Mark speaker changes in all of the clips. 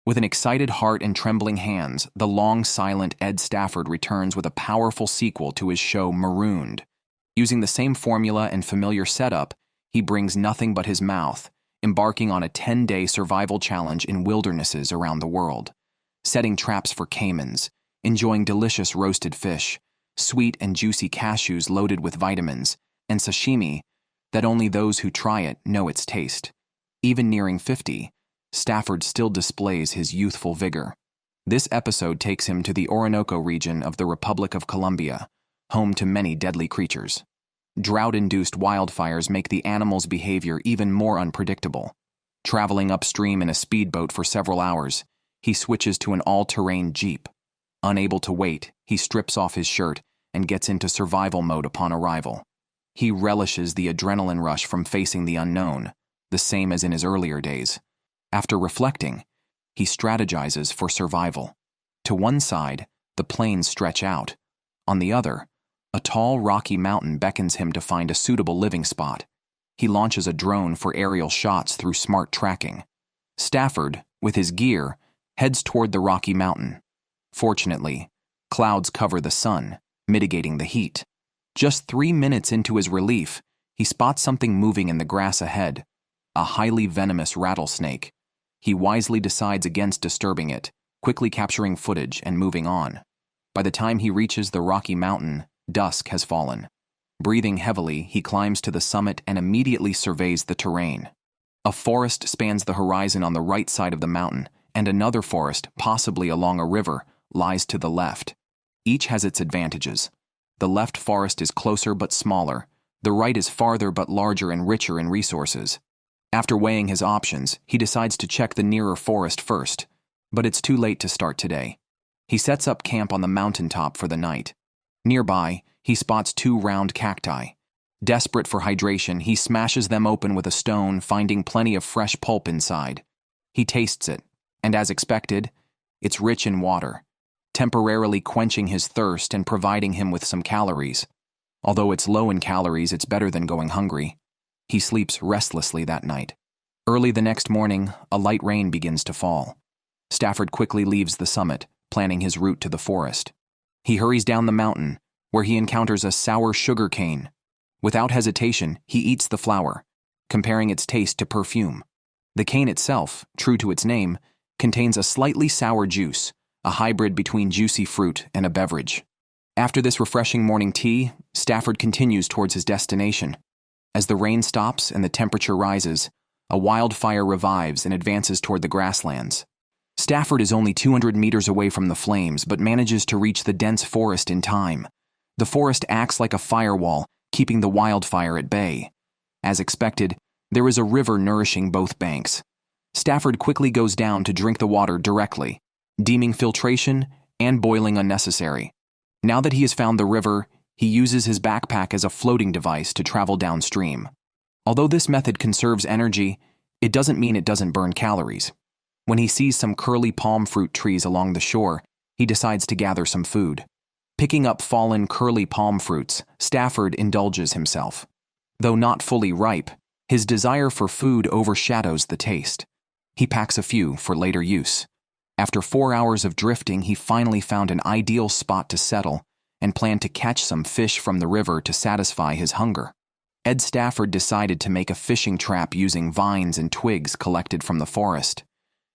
Speaker 1: With an excited heart and trembling hands, the long, silent Ed Stafford returns with a powerful sequel to his show Marooned. Using the same formula and familiar setup, he brings nothing but his mouth, embarking on a 10-day survival challenge in wildernesses around the world, setting traps for caimans, enjoying delicious roasted fish, sweet and juicy cashews loaded with vitamins, and sashimi that only those who try it know its taste. Even nearing 50, Stafford still displays his youthful vigor. This episode takes him to the Orinoco region of the Republic of Colombia, home to many deadly creatures. Drought-induced wildfires make the animal's behavior even more unpredictable. Traveling upstream in a speedboat for several hours, he switches to an all-terrain jeep. Unable to wait, he strips off his shirt and gets into survival mode upon arrival. He relishes the adrenaline rush from facing the unknown, the same as in his earlier days. After reflecting, he strategizes for survival. To one side, the plains stretch out. On the other, a tall, rocky mountain beckons him to find a suitable living spot. He launches a drone for aerial shots through smart tracking. Stafford, with his gear, heads toward the rocky mountain. Fortunately, clouds cover the sun, mitigating the heat. Just 3 minutes into his relief, he spots something moving in the grass ahead, a highly venomous rattlesnake. He wisely decides against disturbing it, quickly capturing footage and moving on. By the time he reaches the rocky mountain, dusk has fallen. Breathing heavily, he climbs to the summit and immediately surveys the terrain. A forest spans the horizon on the right side of the mountain, and another forest, possibly along a river, lies to the left. Each has its advantages. The left forest is closer but smaller. The right is farther but larger and richer in resources. After weighing his options, he decides to check the nearer forest first, but it's too late to start today. He sets up camp on the mountaintop for the night. Nearby, he spots 2 round cacti. Desperate for hydration, he smashes them open with a stone, finding plenty of fresh pulp inside. He tastes it, and as expected, it's rich in water, temporarily quenching his thirst and providing him with some calories. Although it's low in calories, it's better than going hungry. He sleeps restlessly that night. Early the next morning, a light rain begins to fall. Stafford quickly leaves the summit, planning his route to the forest. He hurries down the mountain, where he encounters a sour sugar cane. Without hesitation, he eats the flower, comparing its taste to perfume. The cane itself, true to its name, contains a slightly sour juice, a hybrid between juicy fruit and a beverage. After this refreshing morning tea, Stafford continues towards his destination. As the rain stops and the temperature rises, a wildfire revives and advances toward the grasslands. Stafford is only 200 meters away from the flames, but manages to reach the dense forest in time. The forest acts like a firewall, keeping the wildfire at bay. As expected, there is a river nourishing both banks. Stafford quickly goes down to drink the water directly, deeming filtration and boiling unnecessary. Now that he has found the river, he uses his backpack as a floating device to travel downstream. Although this method conserves energy, it doesn't mean it doesn't burn calories. When he sees some curly palm fruit trees along the shore, he decides to gather some food. Picking up fallen curly palm fruits, Stafford indulges himself. Though not fully ripe, his desire for food overshadows the taste. He packs a few for later use. After 4 hours of drifting, he finally found an ideal spot to settle and planned to catch some fish from the river to satisfy his hunger. Ed Stafford decided to make a fishing trap using vines and twigs collected from the forest.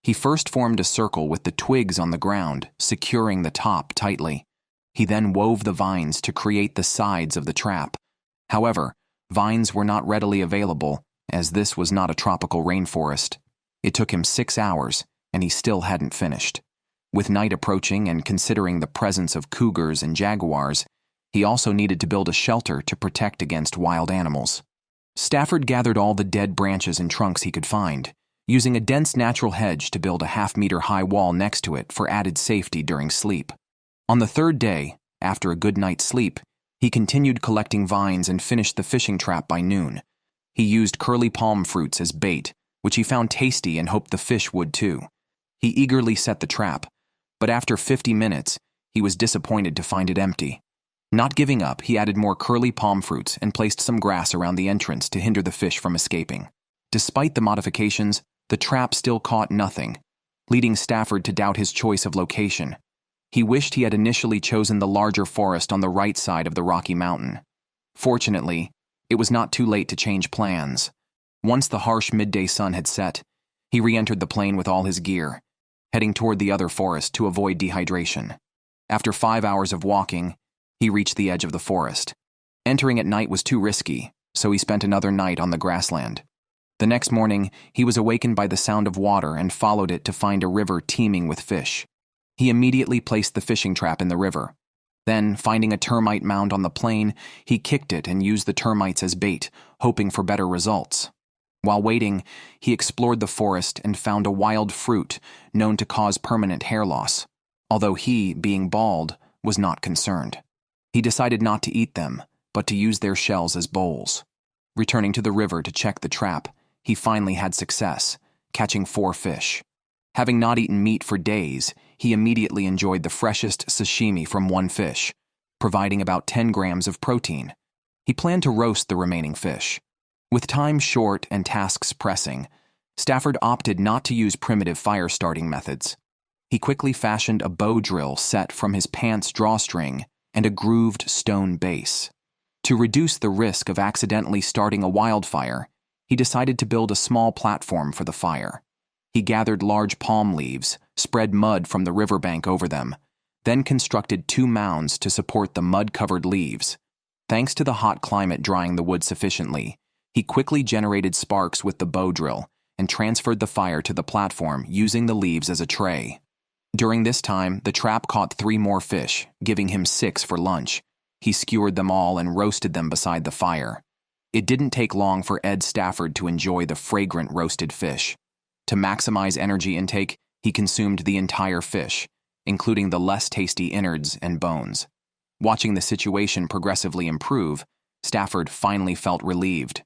Speaker 1: He first formed a circle with the twigs on the ground, securing the top tightly. He then wove the vines to create the sides of the trap. However, vines were not readily available, as this was not a tropical rainforest. It took him 6 hours, and he still hadn't finished. With night approaching and considering the presence of cougars and jaguars, he also needed to build a shelter to protect against wild animals. Stafford gathered all the dead branches and trunks he could find, using a dense natural hedge to build a half-meter-high wall next to it for added safety during sleep. On the 3rd day, after a good night's sleep, he continued collecting vines and finished the fishing trap by noon. He used curly palm fruits as bait, which he found tasty and hoped the fish would too. He eagerly set the trap, but after 50 minutes, he was disappointed to find it empty. Not giving up, he added more curly palm fruits and placed some grass around the entrance to hinder the fish from escaping. Despite the modifications, the trap still caught nothing. leading Stafford to doubt his choice of location. He wished he had initially chosen the larger forest on the right side of the Rocky Mountain. Fortunately, it was not too late to change plans. Once the harsh midday sun had set, he re-entered the plain with all his gear, heading toward the other forest to avoid dehydration. After 5 hours of walking, he reached the edge of the forest. Entering at night was too risky, so he spent another night on the grassland. The next morning, he was awakened by the sound of water and followed it to find a river teeming with fish. He immediately placed the fishing trap in the river. Then, finding a termite mound on the plain, he kicked it and used the termites as bait, hoping for better results. While waiting, he explored the forest and found a wild fruit known to cause permanent hair loss, although he, being bald, was not concerned. He decided not to eat them, but to use their shells as bowls. Returning to the river to check the trap, he finally had success, catching 4 fish. Having not eaten meat for days, he immediately enjoyed the freshest sashimi from one fish, providing about 10 grams of protein. He planned to roast the remaining fish. With time short and tasks pressing, Stafford opted not to use primitive fire-starting methods. He quickly fashioned a bow drill set from his pants drawstring and a grooved stone base. To reduce the risk of accidentally starting a wildfire, he decided to build a small platform for the fire. He gathered large palm leaves, spread mud from the riverbank over them, then constructed 2 mounds to support the mud-covered leaves. Thanks to the hot climate drying the wood sufficiently, he quickly generated sparks with the bow drill and transferred the fire to the platform using the leaves as a tray. During this time, the trap caught 3 more fish, giving him 6 for lunch. He skewered them all and roasted them beside the fire. It didn't take long for Ed Stafford to enjoy the fragrant roasted fish. To maximize energy intake, he consumed the entire fish, including the less tasty innards and bones. Watching the situation progressively improve, Stafford finally felt relieved.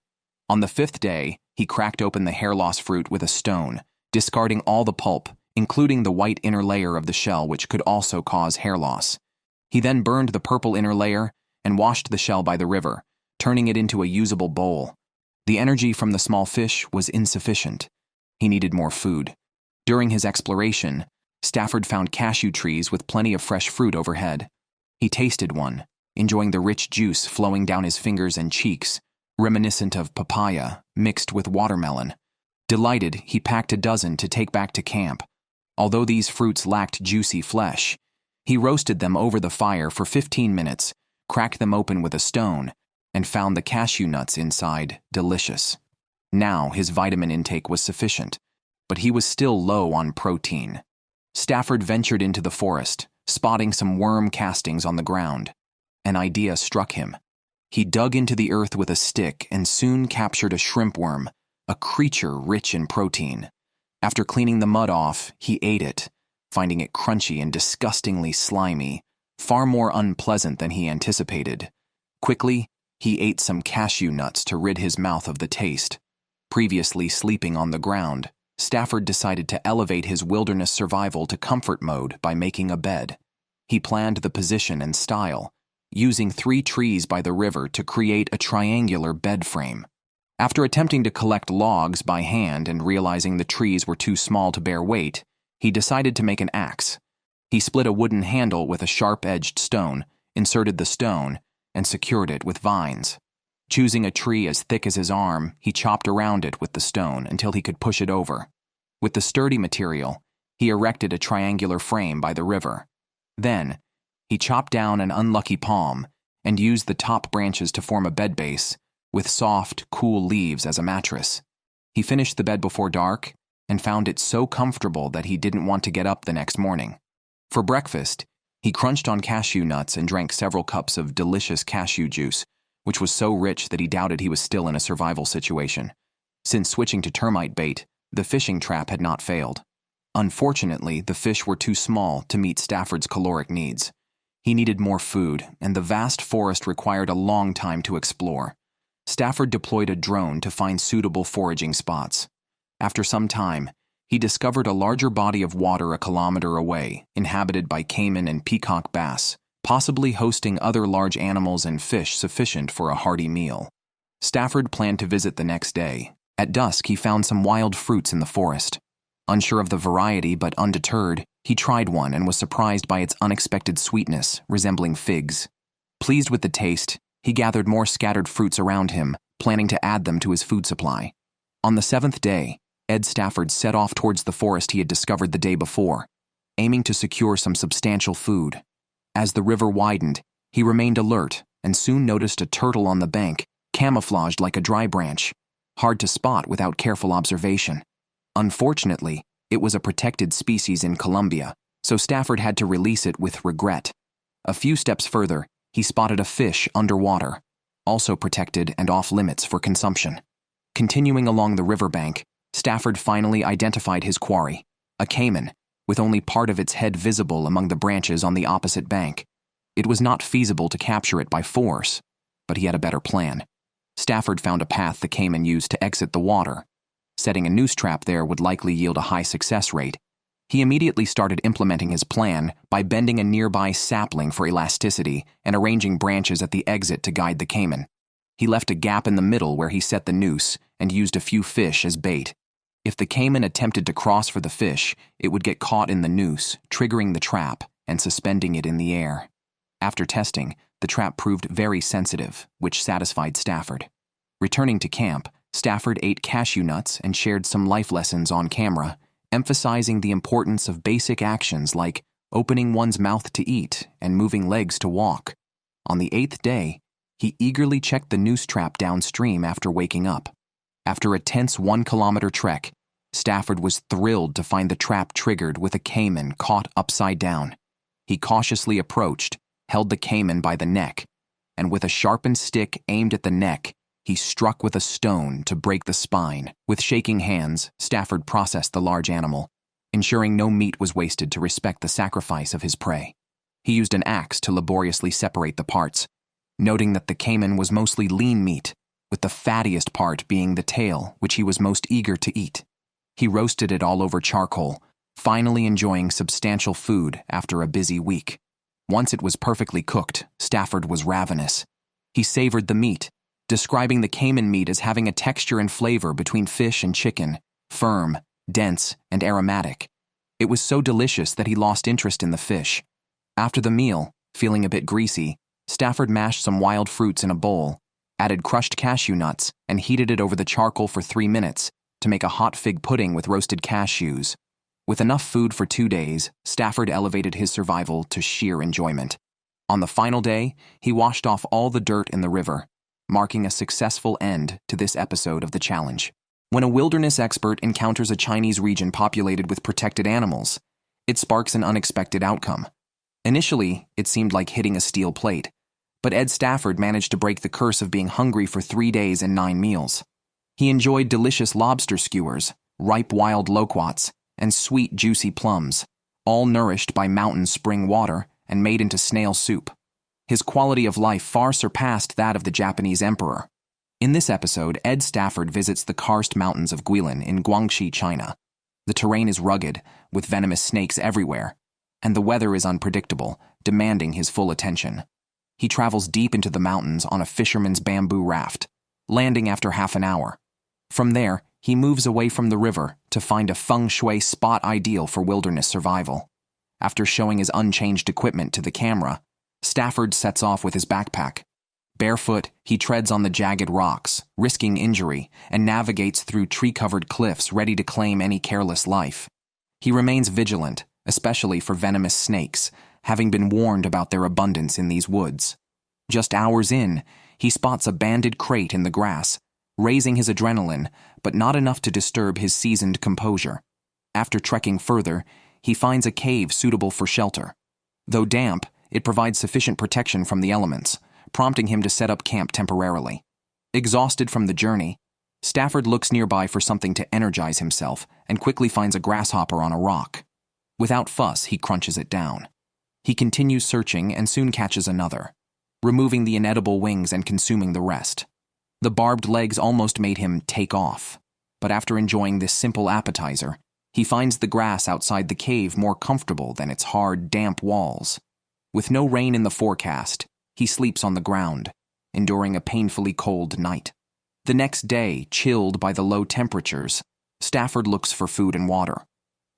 Speaker 1: On the 5th day, he cracked open the hair loss fruit with a stone, discarding all the pulp, including the white inner layer of the shell, which could also cause hair loss. He then burned the purple inner layer and washed the shell by the river, turning it into a usable bowl. The energy from the small fish was insufficient. He needed more food. During his exploration, Stafford found cashew trees with plenty of fresh fruit overhead. He tasted one, enjoying the rich juice flowing down his fingers and cheeks, reminiscent of papaya mixed with watermelon. Delighted, he packed a dozen to take back to camp. Although these fruits lacked juicy flesh, he roasted them over the fire for 15 minutes, cracked them open with a stone, and found the cashew nuts inside delicious. Now his vitamin intake was sufficient, but he was still low on protein. Stafford ventured into the forest, spotting some worm castings on the ground. An idea struck him. He dug into the earth with a stick and soon captured a shrimp worm, a creature rich in protein. After cleaning the mud off, he ate it, finding it crunchy and disgustingly slimy, far more unpleasant than he anticipated. Quickly, he ate some cashew nuts to rid his mouth of the taste. Previously sleeping on the ground, Stafford decided to elevate his wilderness survival to comfort mode by making a bed. He planned the position and style, using 3 trees by the river to create a triangular bed frame. After attempting to collect logs by hand and realizing the trees were too small to bear weight, he decided to make an axe. He split a wooden handle with a sharp-edged stone, inserted the stone, and secured it with vines. Choosing a tree as thick as his arm, he chopped around it with the stone until he could push it over. With the sturdy material, he erected a triangular frame by the river. Then, he chopped down an unlucky palm and used the top branches to form a bed base, with soft, cool leaves as a mattress. He finished the bed before dark and found it so comfortable that he didn't want to get up the next morning. For breakfast, he crunched on cashew nuts and drank several cups of delicious cashew juice, which was so rich that he doubted he was still in a survival situation. Since switching to termite bait, the fishing trap had not failed. Unfortunately, the fish were too small to meet Stafford's caloric needs. He needed more food, and the vast forest required a long time to explore. Stafford deployed a drone to find suitable foraging spots. After some time, he discovered a larger body of water a kilometer away, inhabited by cayman and peacock bass, possibly hosting other large animals and fish sufficient for a hearty meal. Stafford planned to visit the next day. At dusk, he found some wild fruits in the forest. Unsure of the variety but undeterred, he tried one and was surprised by its unexpected sweetness, resembling figs. Pleased with the taste, he gathered more scattered fruits around him, planning to add them to his food supply. On the 7th day, Ed Stafford set off towards the forest he had discovered the day before, aiming to secure some substantial food. As the river widened, he remained alert and soon noticed a turtle on the bank, camouflaged like a dry branch, hard to spot without careful observation. Unfortunately, it was a protected species in Colombia, so Stafford had to release it with regret. A few steps further, he spotted a fish underwater, also protected and off-limits for consumption. Continuing along the riverbank, Stafford finally identified his quarry, a cayman, with only part of its head visible among the branches on the opposite bank. It was not feasible to capture it by force, but he had a better plan. Stafford found a path the cayman used to exit the water. Setting a noose trap there would likely yield a high success rate. He immediately started implementing his plan by bending a nearby sapling for elasticity and arranging branches at the exit to guide the cayman. He left a gap in the middle where he set the noose and used a few fish as bait. If the cayman attempted to cross for the fish, it would get caught in the noose, triggering the trap and suspending it in the air. After testing, the trap proved very sensitive, which satisfied Stafford. Returning to camp, Stafford ate cashew nuts and shared some life lessons on camera, emphasizing the importance of basic actions like opening one's mouth to eat and moving legs to walk. On the 8th day, he eagerly checked the noose trap downstream after waking up. After a tense 1-kilometer trek, Stafford was thrilled to find the trap triggered with a cayman caught upside down. He cautiously approached, held the cayman by the neck, and with a sharpened stick aimed at the neck, he struck with a stone to break the spine. With shaking hands, Stafford processed the large animal, ensuring no meat was wasted to respect the sacrifice of his prey. He used an axe to laboriously separate the parts, noting that the cayman was mostly lean meat, with the fattiest part being the tail, which he was most eager to eat. He roasted it all over charcoal, finally enjoying substantial food after a busy week. Once it was perfectly cooked, Stafford was ravenous. He savored the meat, describing the cayman meat as having a texture and flavor between fish and chicken, firm, dense, and aromatic. It was so delicious that he lost interest in the fish. After the meal, feeling a bit greasy, Stafford mashed some wild fruits in a bowl, added crushed cashew nuts, and heated it over the charcoal for 3 minutes to make a hot fig pudding with roasted cashews. With enough food for 2 days, Stafford elevated his survival to sheer enjoyment. On the final day, he washed off all the dirt in the river, marking a successful end to this episode of the challenge. When a wilderness expert encounters a Chinese region populated with protected animals, it sparks an unexpected outcome. Initially, it seemed like hitting a steel plate, but Ed Stafford managed to break the curse of being hungry for 3 days and 9 meals. He enjoyed delicious lobster skewers, ripe wild loquats, and sweet, juicy plums, all nourished by mountain spring water and made into snail soup. His quality of life far surpassed that of the Japanese emperor. In this episode, Ed Stafford visits the karst mountains of Guilin in Guangxi, China. The terrain is rugged, with venomous snakes everywhere, and the weather is unpredictable, demanding his full attention. He travels deep into the mountains on a fisherman's bamboo raft, landing after half an hour. From there, he moves away from the river to find a feng shui spot ideal for wilderness survival. After showing his unchanged equipment to the camera, Stafford sets off with his backpack. Barefoot, he treads on the jagged rocks, risking injury, and navigates through tree-covered cliffs ready to claim any careless life. He remains vigilant, especially for venomous snakes, having been warned about their abundance in these woods. Just hours in, he spots a banded crate in the grass, raising his adrenaline, but not enough to disturb his seasoned composure. After trekking further, he finds a cave suitable for shelter. Though damp, it provides sufficient protection from the elements, prompting him to set up camp temporarily. Exhausted from the journey, Stafford looks nearby for something to energize himself and quickly finds a grasshopper on a rock. Without fuss, he crunches it down. He continues searching and soon catches another, removing the inedible wings and consuming the rest. The barbed legs almost made him take off, but after enjoying this simple appetizer, he finds the grass outside the cave more comfortable than its hard, damp walls. With no rain in the forecast, he sleeps on the ground, enduring a painfully cold night. The next day, chilled by the low temperatures, Stafford looks for food and water.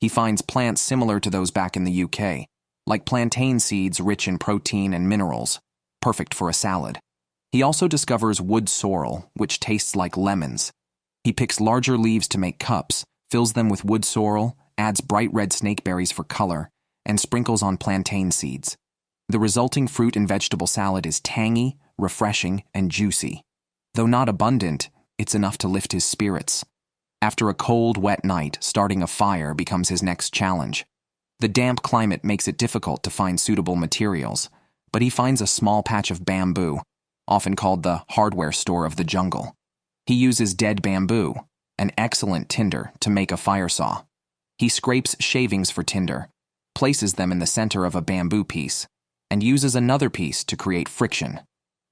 Speaker 1: He finds plants similar to those back in the UK, like plantain seeds rich in protein and minerals, perfect for a salad. He also discovers wood sorrel, which tastes like lemons. He picks larger leaves to make cups, fills them with wood sorrel, adds bright red snakeberries for color, and sprinkles on plantain seeds. The resulting fruit and vegetable salad is tangy, refreshing, and juicy. Though not abundant, it's enough to lift his spirits. After a cold, wet night, starting a fire becomes his next challenge. The damp climate makes it difficult to find suitable materials, but he finds a small patch of bamboo, often called the hardware store of the jungle. He uses dead bamboo, an excellent tinder, to make a fire saw. He scrapes shavings for tinder, places them in the center of a bamboo piece, and uses another piece to create friction.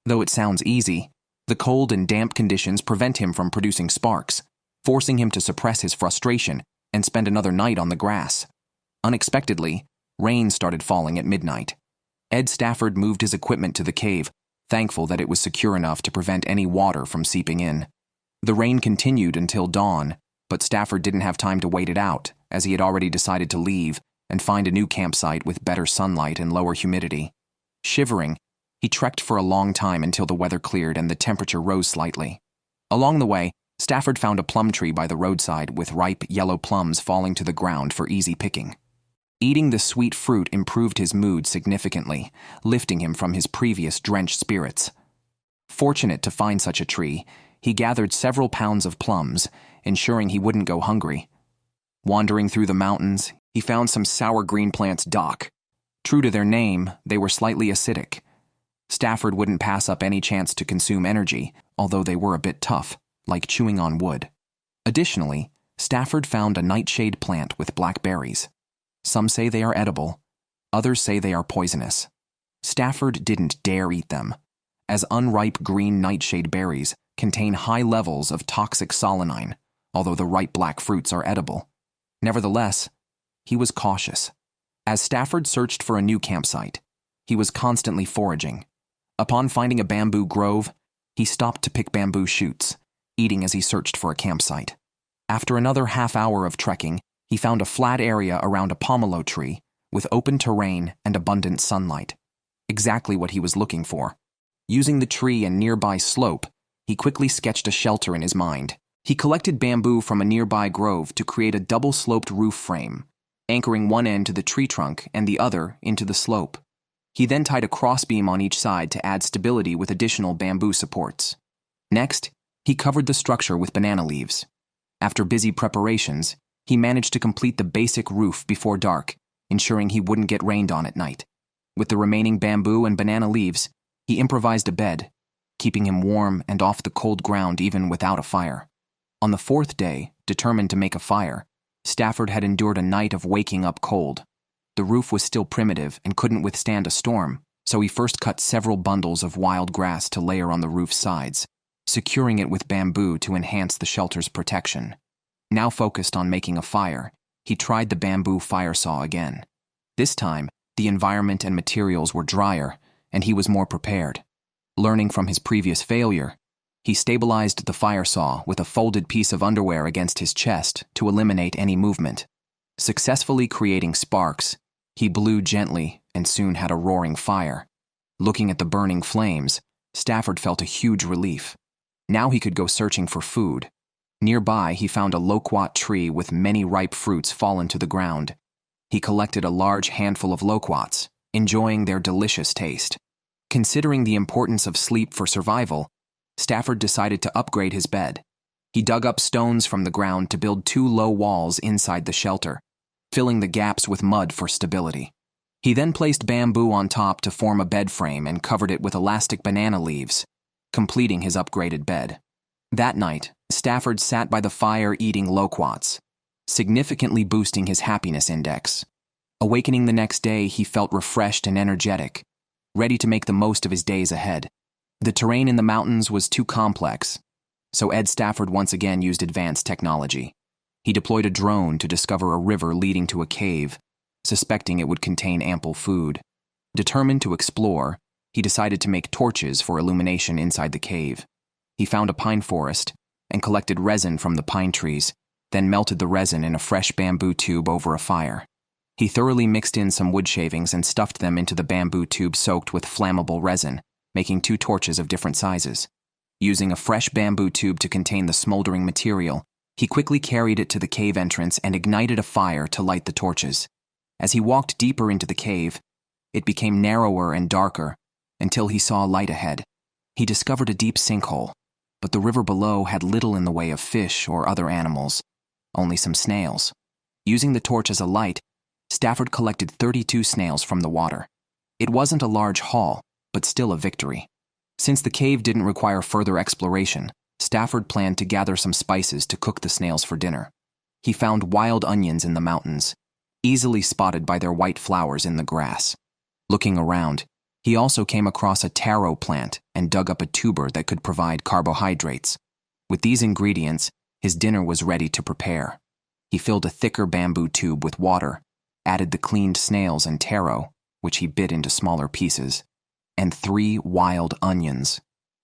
Speaker 1: Though it sounds easy, the cold and damp conditions prevent him from producing sparks, forcing him to suppress his frustration and spend another night on the grass. Unexpectedly, rain started falling at midnight. Ed Stafford moved his equipment to the cave, thankful that it was secure enough to prevent any water from seeping in. The rain continued until dawn, but Stafford didn't have time to wait it out, as he had already decided to leave and find a new campsite with better sunlight and lower humidity. Shivering, he trekked for a long time until the weather cleared and the temperature rose slightly. Along the way, Stafford found a plum tree by the roadside with ripe yellow plums falling to the ground for easy picking. Eating the sweet fruit improved his mood significantly, lifting him from his previous drenched spirits. Fortunate to find such a tree, he gathered several pounds of plums, ensuring he wouldn't go hungry. Wandering through the mountains, he found some sour green plants dock. True to their name, they were slightly acidic. Stafford wouldn't pass up any chance to consume energy, although they were a bit tough, like chewing on wood. Additionally, Stafford found a nightshade plant with black berries. Some say they are edible, others say they are poisonous. Stafford didn't dare eat them, as unripe green nightshade berries contain high levels of toxic solanine, although the ripe black fruits are edible. Nevertheless, he was cautious. As Stafford searched for a new campsite, he was constantly foraging. Upon finding a bamboo grove, he stopped to pick bamboo shoots, eating as he searched for a campsite. After another half-hour of trekking, he found a flat area around a pomelo tree with open terrain and abundant sunlight. Exactly what he was looking for. Using the tree and nearby slope, he quickly sketched a shelter in his mind. He collected bamboo from a nearby grove to create a double-sloped roof frame, anchoring one end to the tree trunk and the other into the slope. He then tied a crossbeam on each side to add stability with additional bamboo supports. Next, he covered the structure with banana leaves. After busy preparations, he managed to complete the basic roof before dark, ensuring he wouldn't get rained on at night. With the remaining bamboo and banana leaves, he improvised a bed, keeping him warm and off the cold ground even without a fire. On the fourth day, determined to make a fire, Stafford had endured a night of waking up cold. The roof was still primitive and couldn't withstand a storm, so he first cut several bundles of wild grass to layer on the roof's sides, securing it with bamboo to enhance the shelter's protection. Now focused on making a fire, he tried the bamboo fire saw again. This time, the environment and materials were drier, and he was more prepared. Learning from his previous failure, he stabilized the fire saw with a folded piece of underwear against his chest to eliminate any movement. Successfully creating sparks, he blew gently and soon had a roaring fire. Looking at the burning flames, Stafford felt a huge relief. Now he could go searching for food. Nearby, he found a loquat tree with many ripe fruits fallen to the ground. He collected a large handful of loquats, enjoying their delicious taste. Considering the importance of sleep for survival, Stafford decided to upgrade his bed. He dug up stones from the ground to build 2 low walls inside the shelter, filling the gaps with mud for stability. He then placed bamboo on top to form a bed frame and covered it with elastic banana leaves, completing his upgraded bed. That night, Stafford sat by the fire eating loquats, significantly boosting his happiness index. Awakening the next day, he felt refreshed and energetic, ready to make the most of his days ahead. The terrain in the mountains was too complex, so Ed Stafford once again used advanced technology. He deployed a drone to discover a river leading to a cave, suspecting it would contain ample food. Determined to explore, he decided to make torches for illumination inside the cave. He found a pine forest and collected resin from the pine trees, then melted the resin in a fresh bamboo tube over a fire. He thoroughly mixed in some wood shavings and stuffed them into the bamboo tube soaked with flammable resin, making 2 torches of different sizes. Using a fresh bamboo tube to contain the smoldering material, he quickly carried it to the cave entrance and ignited a fire to light the torches. As he walked deeper into the cave, it became narrower and darker until he saw a light ahead. He discovered a deep sinkhole, but the river below had little in the way of fish or other animals, only some snails. Using the torch as a light, Stafford collected 32 snails from the water. It wasn't a large haul, but still a victory. Since the cave didn't require further exploration, Stafford planned to gather some spices to cook the snails for dinner. He found wild onions in the mountains, easily spotted by their white flowers in the grass. Looking around, he also came across a taro plant and dug up a tuber that could provide carbohydrates. With these ingredients, his dinner was ready to prepare. He filled a thicker bamboo tube with water, added the cleaned snails and taro, which he bit into smaller pieces, and 3 wild onions.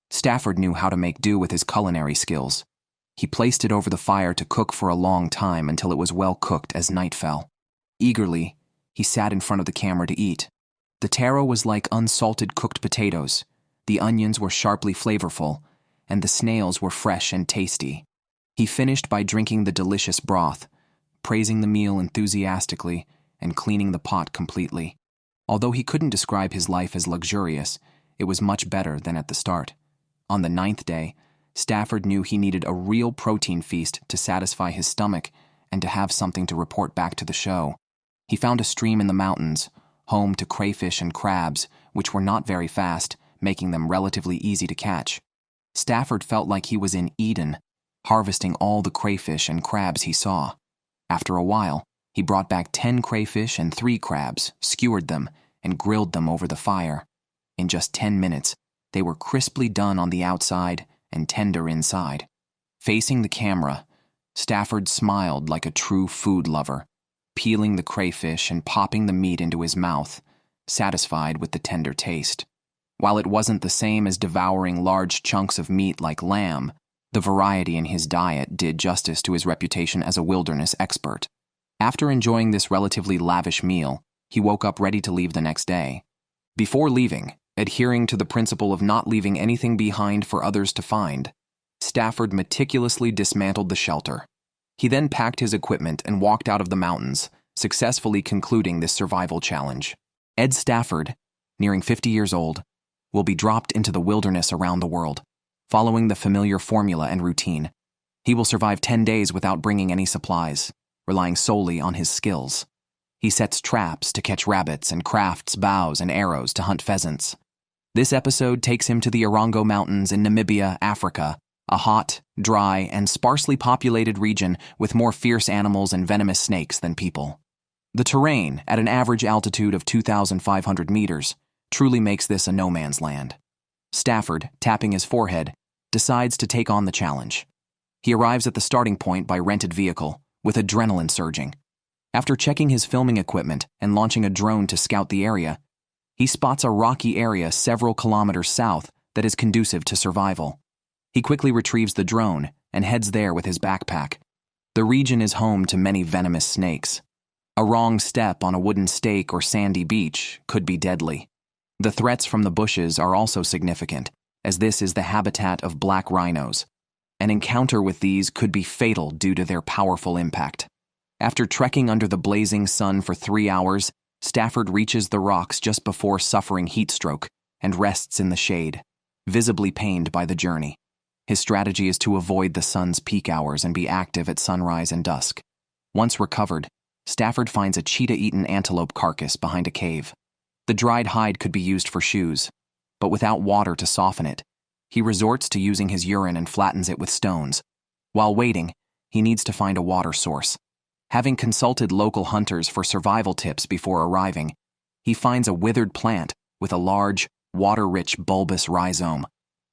Speaker 1: Stafford knew how to make do with his culinary skills. He placed it over the fire to cook for a long time until it was well cooked as night fell. Eagerly, he sat in front of the camera to eat. The taro was like unsalted cooked potatoes, the onions were sharply flavorful, and the snails were fresh and tasty. He finished by drinking the delicious broth, praising the meal enthusiastically, and cleaning the pot completely. Although he couldn't describe his life as luxurious, it was much better than at the start. On the 9th day, Stafford knew he needed a real protein feast to satisfy his stomach and to have something to report back to the show. He found a stream in the mountains, home to crayfish and crabs, which were not very fast, making them relatively easy to catch. Stafford felt like he was in Eden, harvesting all the crayfish and crabs he saw. After a while, he brought back 10 crayfish and 3 crabs, skewered them, and grilled them over the fire. In just 10 minutes, they were crisply done on the outside and tender inside. Facing the camera, Stafford smiled like a true food lover, peeling the crayfish and popping the meat into his mouth, satisfied with the tender taste. While it wasn't the same as devouring large chunks of meat like lamb, the variety in his diet did justice to his reputation as a wilderness expert. After enjoying this relatively lavish meal, he woke up ready to leave the next day. Before leaving, adhering to the principle of not leaving anything behind for others to find, Stafford meticulously dismantled the shelter. He then packed his equipment and walked out of the mountains, successfully concluding this survival challenge. Ed Stafford, nearing 50 years old, will be dropped into the wilderness around the world, following the familiar formula and routine. He will survive 10 days without bringing any supplies, relying solely on his skills. He sets traps to catch rabbits and crafts bows and arrows to hunt pheasants. This episode takes him to the Orongo Mountains in Namibia, Africa, a hot, dry, and sparsely populated region with more fierce animals and venomous snakes than people. The terrain, at an average altitude of 2,500 meters, truly makes this a no-man's land. Stafford, tapping his forehead, decides to take on the challenge. He arrives at the starting point by rented vehicle, with adrenaline surging. After checking his filming equipment and launching a drone to scout the area, he spots a rocky area several kilometers south that is conducive to survival. He quickly retrieves the drone and heads there with his backpack. The region is home to many venomous snakes. A wrong step on a wooden stake or sandy beach could be deadly. The threats from the bushes are also significant, as this is the habitat of black rhinos. An encounter with these could be fatal due to their powerful impact. After trekking under the blazing sun for 3 hours, Stafford reaches the rocks just before suffering heat stroke and rests in the shade, visibly pained by the journey. His strategy is to avoid the sun's peak hours and be active at sunrise and dusk. Once recovered, Stafford finds a cheetah-eaten antelope carcass behind a cave. The dried hide could be used for shoes, but without water to soften it, he resorts to using his urine and flattens it with stones. While waiting, he needs to find a water source. Having consulted local hunters for survival tips before arriving, he finds a withered plant with a large, water-rich bulbous rhizome.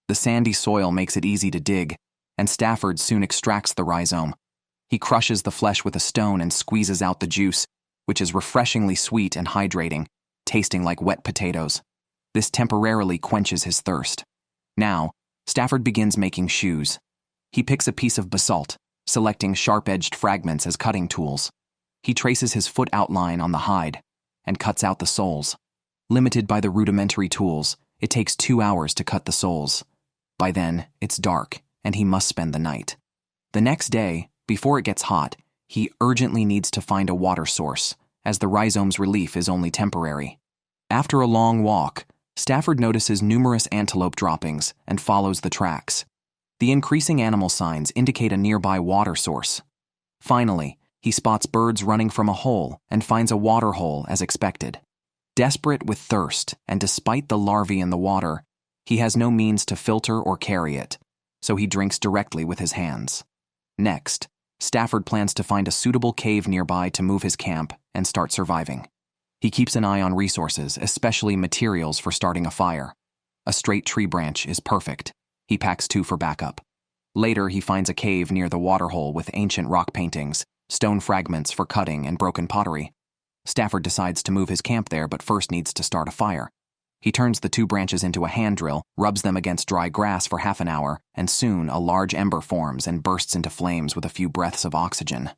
Speaker 1: The sandy soil makes it easy to dig, and Stafford soon extracts the rhizome. He crushes the flesh with a stone and squeezes out the juice, which is refreshingly sweet and hydrating, tasting like wet potatoes. This temporarily quenches his thirst. Now, Stafford begins making shoes. He picks a piece of basalt, selecting sharp-edged fragments as cutting tools. He traces his foot outline on the hide and cuts out the soles. Limited by the rudimentary tools, it takes 2 hours to cut the soles. By then, it's dark, and he must spend the night. The next day, before it gets hot, he urgently needs to find a water source, as the rhizome's relief is only temporary. After a long walk, Stafford notices numerous antelope droppings and follows the tracks. The increasing animal signs indicate a nearby water source. Finally, he spots birds running from a hole and finds a water hole as expected. Desperate with thirst, and despite the larvae in the water, he has no means to filter or carry it, so he drinks directly with his hands. Next, Stafford plans to find a suitable cave nearby to move his camp and start surviving. He keeps an eye on resources, especially materials for starting a fire. A straight tree branch is perfect. He packs 2 for backup. Later, he finds a cave near the waterhole with ancient rock paintings, stone fragments for cutting, and broken pottery. Stafford decides to move his camp there, but first needs to start a fire. He turns the 2 branches into a hand drill, rubs them against dry grass for half an hour, and soon a large ember forms and bursts into flames with a few breaths of oxygen.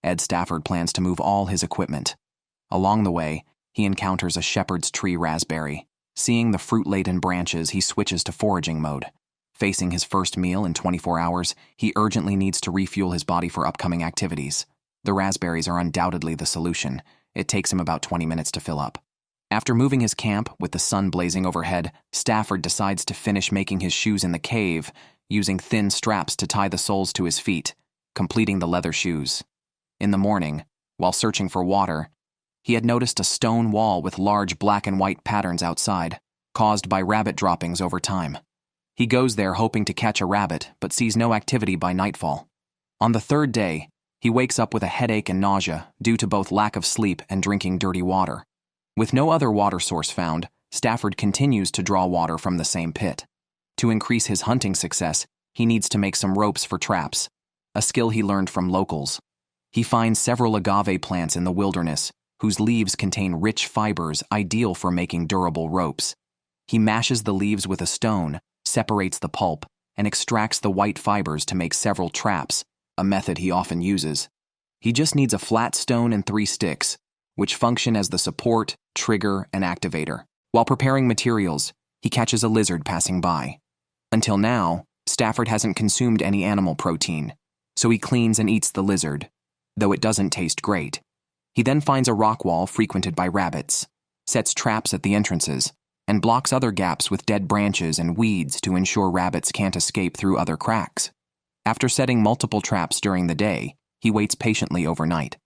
Speaker 1: Ed Stafford plans to move all his equipment. Along the way, he encounters a shepherd's tree raspberry. Seeing the fruit-laden branches, he switches to foraging mode. Facing his first meal in 24 hours, he urgently needs to refuel his body for upcoming activities. The raspberries are undoubtedly the solution. It takes him about 20 minutes to fill up. After moving his camp, with the sun blazing overhead, Stafford decides to finish making his shoes in the cave, using thin straps to tie the soles to his feet, completing the leather shoes. In the morning, while searching for water, he had noticed a stone wall with large black and white patterns outside, caused by rabbit droppings over time. He goes there hoping to catch a rabbit, but sees no activity by nightfall. On the 3rd day, he wakes up with a headache and nausea due to both lack of sleep and drinking dirty water. With no other water source found, Stafford continues to draw water from the same pit. To increase his hunting success, he needs to make some ropes for traps, a skill he learned from locals. He finds several agave plants in the wilderness, whose leaves contain rich fibers ideal for making durable ropes. He mashes the leaves with a stone, separates the pulp, and extracts the white fibers to make several traps, a method he often uses. He just needs a flat stone and 3 sticks, which function as the support, trigger, and activator. While preparing materials, he catches a lizard passing by. Until now, Stafford hasn't consumed any animal protein, so he cleans and eats the lizard, though it doesn't taste great. He then finds a rock wall frequented by rabbits, sets traps at the entrances, and blocks other gaps with dead branches and weeds to ensure rabbits can't escape through other cracks. After setting multiple traps during the day, he waits patiently overnight.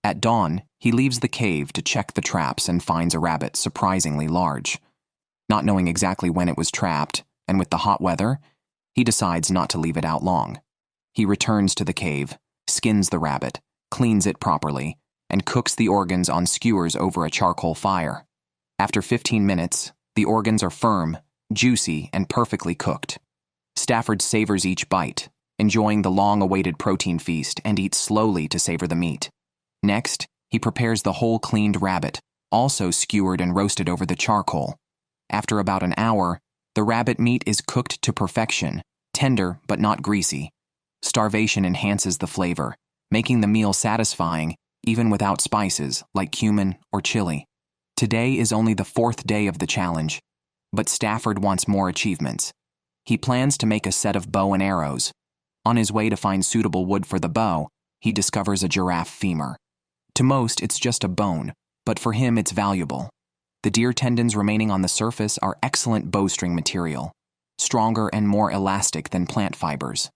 Speaker 1: At dawn, he leaves the cave to check the traps and finds a rabbit surprisingly large. Not knowing exactly when it was trapped, and with the hot weather, he decides not to leave it out long. He returns to the cave, skins the rabbit, cleans it properly, and cooks the organs on skewers over a charcoal fire. After 15 minutes, the organs are firm, juicy, and perfectly cooked. Stafford savors each bite, enjoying the long-awaited protein feast, and eats slowly to savor the meat. Next, he prepares the whole cleaned rabbit, also skewered and roasted over the charcoal. After about an hour, the rabbit meat is cooked to perfection, tender but not greasy. Starvation enhances the flavor, making the meal satisfying even without spices like cumin or chili. Today is only the 4th day of the challenge, but Stafford wants more achievements. He plans to make a set of bow and arrows. On his way to find suitable wood for the bow, he discovers a giraffe femur. To most, it's just a bone, but for him it's valuable. The deer tendons remaining on the surface are excellent bowstring material, stronger and more elastic than plant fibers.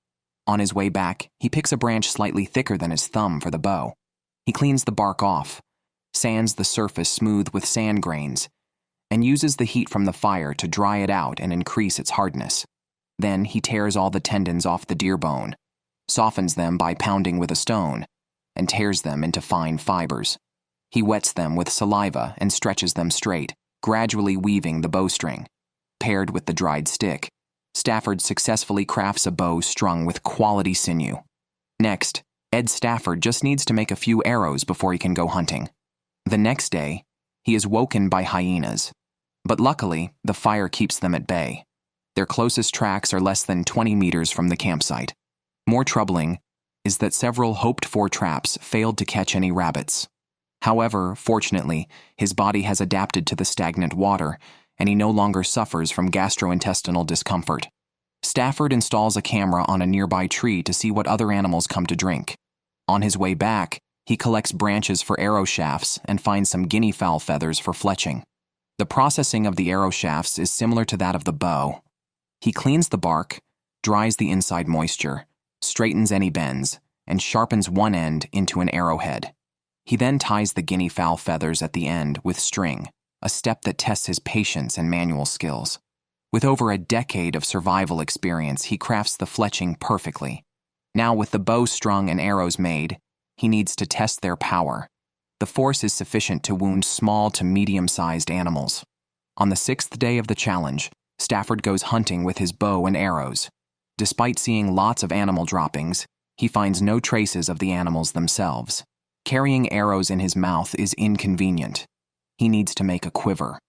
Speaker 1: On his way back, he picks a branch slightly thicker than his thumb for the bow. He cleans the bark off, sands the surface smooth with sand grains, and uses the heat from the fire to dry it out and increase its hardness. Then he tears all the tendons off the deer bone, softens them by pounding with a stone, and tears them into fine fibers. He wets them with saliva and stretches them straight, gradually weaving the bowstring. Paired with the dried stick, Stafford successfully crafts a bow strung with quality sinew. Next, Ed Stafford just needs to make a few arrows before he can go hunting. The next day, he is woken by hyenas, but luckily, the fire keeps them at bay. Their closest tracks are less than 20 meters from the campsite. More troubling, is that several hoped-for traps failed to catch any rabbits. However, fortunately, his body has adapted to the stagnant water, and he no longer suffers from gastrointestinal discomfort. Stafford installs a camera on a nearby tree to see what other animals come to drink. On his way back, he collects branches for arrow shafts and finds some guinea fowl feathers for fletching. The processing of the arrow shafts is similar to that of the bow. He cleans the bark, dries the inside moisture, straightens any bends, and sharpens one end into an arrowhead. He then ties the guinea fowl feathers at the end with string, a step that tests his patience and manual skills. With over a decade of survival experience, he crafts the fletching perfectly. Now, with the bow strung and arrows made, he needs to test their power. The force is sufficient to wound small to medium-sized animals. On the 6th day of the challenge, Stafford goes hunting with his bow and arrows. Despite seeing lots of animal droppings, he finds no traces of the animals themselves. Carrying arrows in his mouth is inconvenient. He needs to make a quiver.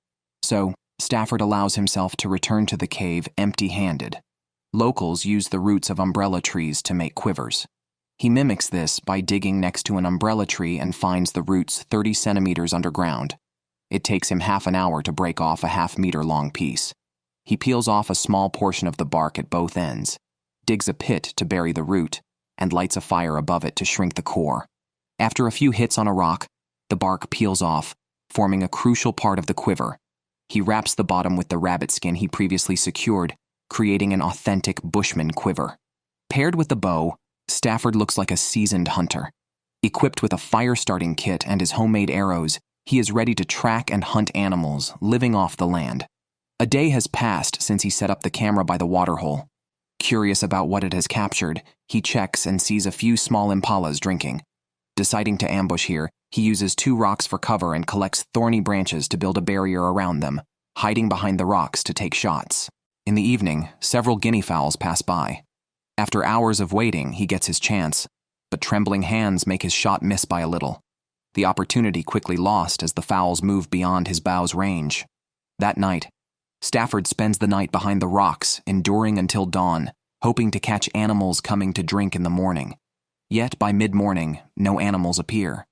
Speaker 1: So, Stafford allows himself to return to the cave empty-handed. Locals use the roots of umbrella trees to make quivers. He mimics this by digging next to an umbrella tree and finds the roots 30 centimeters underground. It takes him half an hour to break off a half-meter-long piece. He peels off a small portion of the bark at both ends, digs a pit to bury the root, and lights a fire above it to shrink the core. After a few hits on a rock, the bark peels off, forming a crucial part of the quiver. He wraps the bottom with the rabbit skin he previously secured, creating an authentic bushman quiver. Paired with the bow, Stafford looks like a seasoned hunter. Equipped with a fire-starting kit and his homemade arrows, he is ready to track and hunt animals living off the land. A day has passed since he set up the camera by the waterhole. Curious about what it has captured, he checks and sees a few small impalas drinking. Deciding to ambush here, he uses 2 rocks for cover and collects thorny branches to build a barrier around them, hiding behind the rocks to take shots. In the evening, several guinea fowls pass by. After hours of waiting, he gets his chance, but trembling hands make his shot miss by a little. The opportunity quickly lost as the fowls move beyond his bow's range. That night, Stafford spends the night behind the rocks, enduring until dawn, hoping to catch animals coming to drink in the morning. Yet by mid-morning, no animals appear.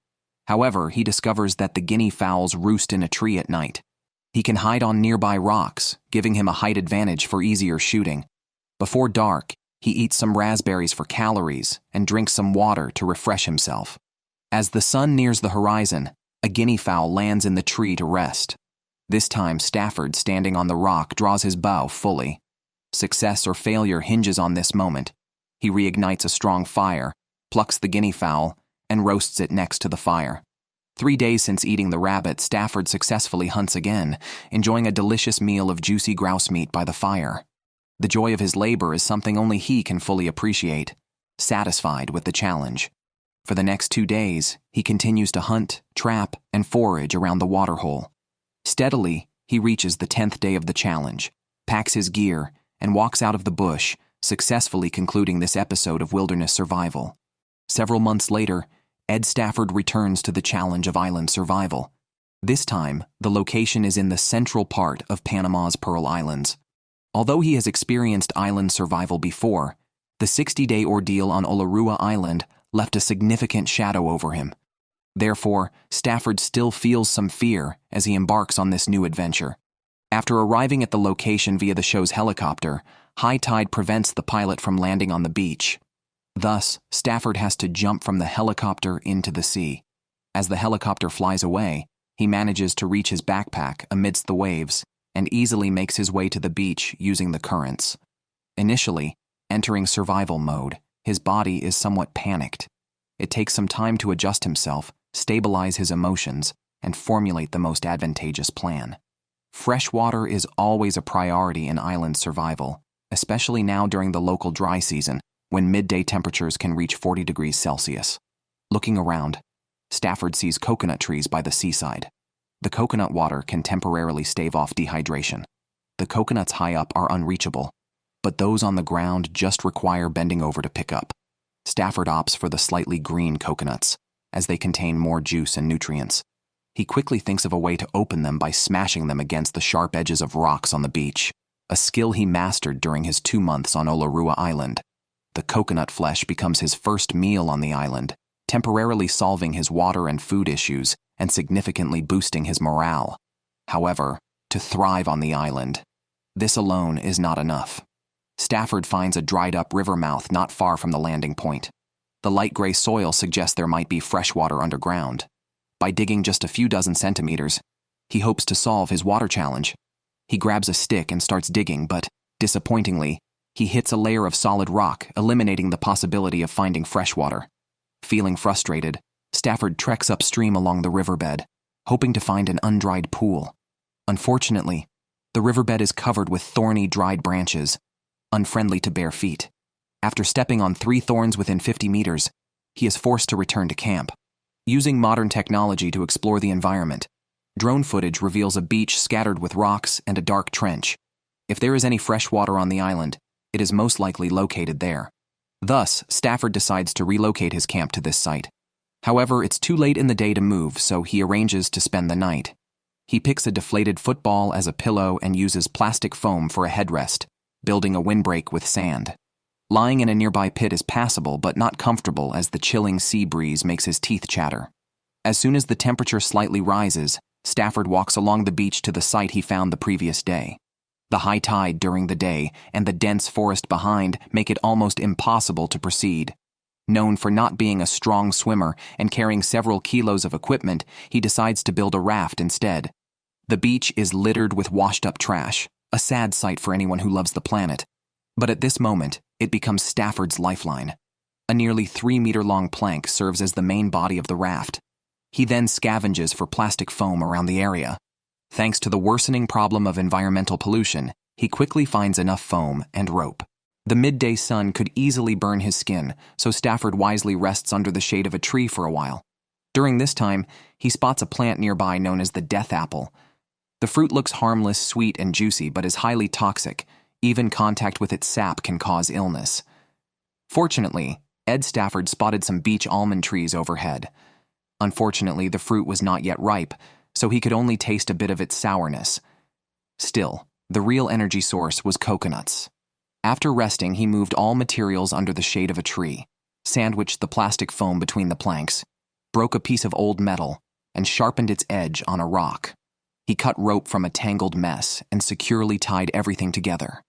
Speaker 1: However, he discovers that the guinea fowls roost in a tree at night. He can hide on nearby rocks, giving him a height advantage for easier shooting. Before dark, he eats some raspberries for calories and drinks some water to refresh himself. As the sun nears the horizon, a guinea fowl lands in the tree to rest. This time, Stafford, standing on the rock, draws his bow fully. Success or failure hinges on this moment. He reignites a strong fire, plucks the guinea fowl, and roasts it next to the fire. 3 days since eating the rabbit, Stafford successfully hunts again, enjoying a delicious meal of juicy grouse meat by the fire. The joy of his labor is something only he can fully appreciate, satisfied with the challenge. For the next 2 days, he continues to hunt, trap, and forage around the waterhole. Steadily, he reaches the 10th day of the challenge, packs his gear, and walks out of the bush, successfully concluding this episode of wilderness survival. Several months later, Ed Stafford returns to the challenge of island survival. This time, the location is in the central part of Panama's Pearl Islands. Although he has experienced island survival before, the 60-day ordeal on Olarua Island left a significant shadow over him. Therefore, Stafford still feels some fear as he embarks on this new adventure. After arriving at the location via the show's helicopter, high tide prevents the pilot from landing on the beach. Thus, Stafford has to jump from the helicopter into the sea. As the helicopter flies away, he manages to reach his backpack amidst the waves and easily makes his way to the beach using the currents. Initially, entering survival mode, his body is somewhat panicked. It takes some time to adjust himself, stabilize his emotions, and formulate the most advantageous plan. Fresh water is always a priority in island survival, especially now during the local dry season, when midday temperatures can reach 40 degrees Celsius. Looking around, Stafford sees coconut trees by the seaside. The coconut water can temporarily stave off dehydration. The coconuts high up are unreachable, but those on the ground just require bending over to pick up. Stafford opts for the slightly green coconuts, as they contain more juice and nutrients. He quickly thinks of a way to open them by smashing them against the sharp edges of rocks on the beach, a skill he mastered during his 2 months on Olarua Island. The coconut flesh becomes his first meal on the island, temporarily solving his water and food issues and significantly boosting his morale. However, to thrive on the island, this alone is not enough. Stafford finds a dried-up river mouth not far from the landing point. The light gray soil suggests there might be fresh water underground. By digging just a few dozen centimeters, he hopes to solve his water challenge. He grabs a stick and starts digging, but, disappointingly, he hits a layer of solid rock, eliminating the possibility of finding fresh water. Feeling frustrated, Stafford treks upstream along the riverbed, hoping to find an undried pool. Unfortunately, the riverbed is covered with thorny, dried branches, unfriendly to bare feet. After stepping on 3 thorns within 50 meters, he is forced to return to camp. Using modern technology to explore the environment, drone footage reveals a beach scattered with rocks and a dark trench. If there is any fresh water on the island, it is most likely located there. Thus, Stafford decides to relocate his camp to this site. However, it's too late in the day to move, so he arranges to spend the night. He picks a deflated football as a pillow and uses plastic foam for a headrest, building a windbreak with sand. Lying in a nearby pit is passable but not comfortable as the chilling sea breeze makes his teeth chatter. As soon as the temperature slightly rises, Stafford walks along the beach to the site he found the previous day. The high tide during the day and the dense forest behind make it almost impossible to proceed. Known for not being a strong swimmer and carrying several kilos of equipment, he decides to build a raft instead. The beach is littered with washed-up trash, a sad sight for anyone who loves the planet. But at this moment, it becomes Stafford's lifeline. A nearly 3-meter-long plank serves as the main body of the raft. He then scavenges for plastic foam around the area. Thanks to the worsening problem of environmental pollution, he quickly finds enough foam and rope. The midday sun could easily burn his skin, so Stafford wisely rests under the shade of a tree for a while. During this time, he spots a plant nearby known as the death apple. The fruit looks harmless, sweet, and juicy, but is highly toxic. Even contact with its sap can cause illness. Fortunately, Ed Stafford spotted some beech almond trees overhead. Unfortunately, the fruit was not yet ripe, so he could only taste a bit of its sourness. Still, the real energy source was coconuts. After resting, he moved all materials under the shade of a tree, sandwiched the plastic foam between the planks, broke a piece of old metal, and sharpened its edge on a rock. He cut rope from a tangled mess and securely tied everything together.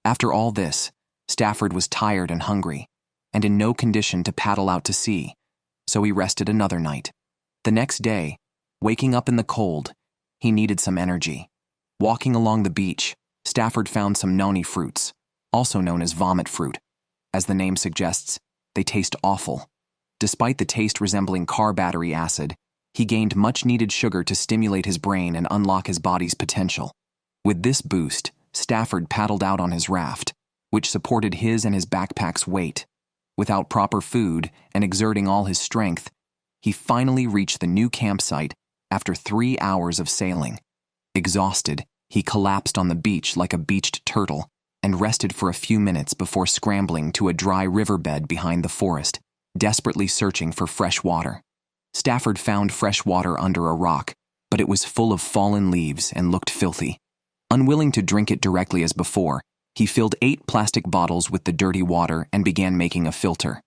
Speaker 1: After all this, Stafford was tired and hungry, and in no condition to paddle out to sea, so he rested another night. The next day, waking up in the cold, he needed some energy. Walking along the beach, Stafford found some noni fruits, also known as vomit fruit. As the name suggests, they taste awful. Despite the taste resembling car battery acid, he gained much-needed sugar to stimulate his brain and unlock his body's potential. With this boost, Stafford paddled out on his raft, which supported his and his backpack's weight. Without proper food and exerting all his strength, he finally reached the new campsite after 3 hours of sailing. Exhausted, he collapsed on the beach like a beached turtle and rested for a few minutes before scrambling to a dry riverbed behind the forest, desperately searching for fresh water. Stafford found fresh water under a rock, but it was full of fallen leaves and looked filthy. Unwilling to drink it directly as before, he filled 8 plastic bottles with the dirty water and began making a filter.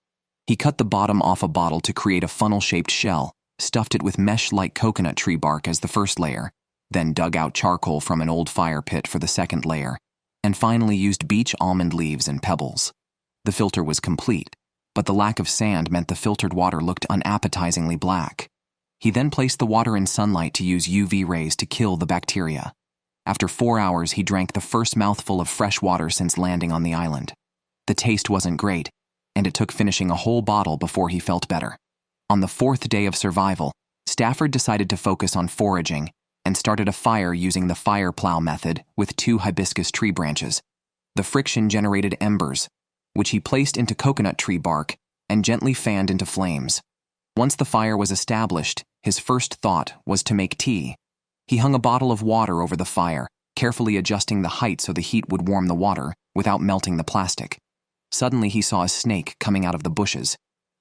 Speaker 1: He cut the bottom off a bottle to create a funnel-shaped shell, stuffed it with mesh-like coconut tree bark as the first layer, then dug out charcoal from an old fire pit for the second layer, and finally used beech almond leaves and pebbles. The filter was complete, but the lack of sand meant the filtered water looked unappetizingly black. He then placed the water in sunlight to use UV rays to kill the bacteria. After 4 hours, he drank the first mouthful of fresh water since landing on the island. The taste wasn't great, and it took finishing a whole bottle before he felt better. On the 4th day of survival, Stafford decided to focus on foraging and started a fire using the fire plow method with 2 hibiscus tree branches. The friction generated embers, which he placed into coconut tree bark and gently fanned into flames. Once the fire was established, his first thought was to make tea. He hung a bottle of water over the fire, carefully adjusting the height so the heat would warm the water without melting the plastic. Suddenly he saw a snake coming out of the bushes,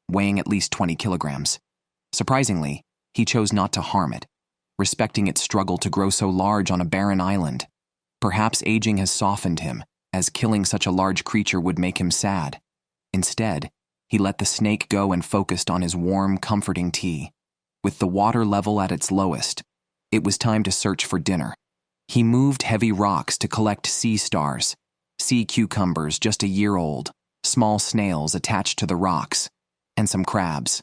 Speaker 1: weighing at least 20 kilograms. Surprisingly, he chose not to harm it, respecting its struggle to grow so large on a barren island. Perhaps aging has softened him, as killing such a large creature would make him sad. Instead, he let the snake go and focused on his warm, comforting tea. With the water level at its lowest, it was time to search for dinner. He moved heavy rocks to collect sea stars, sea cucumbers just a year old, small snails attached to the rocks, and some crabs.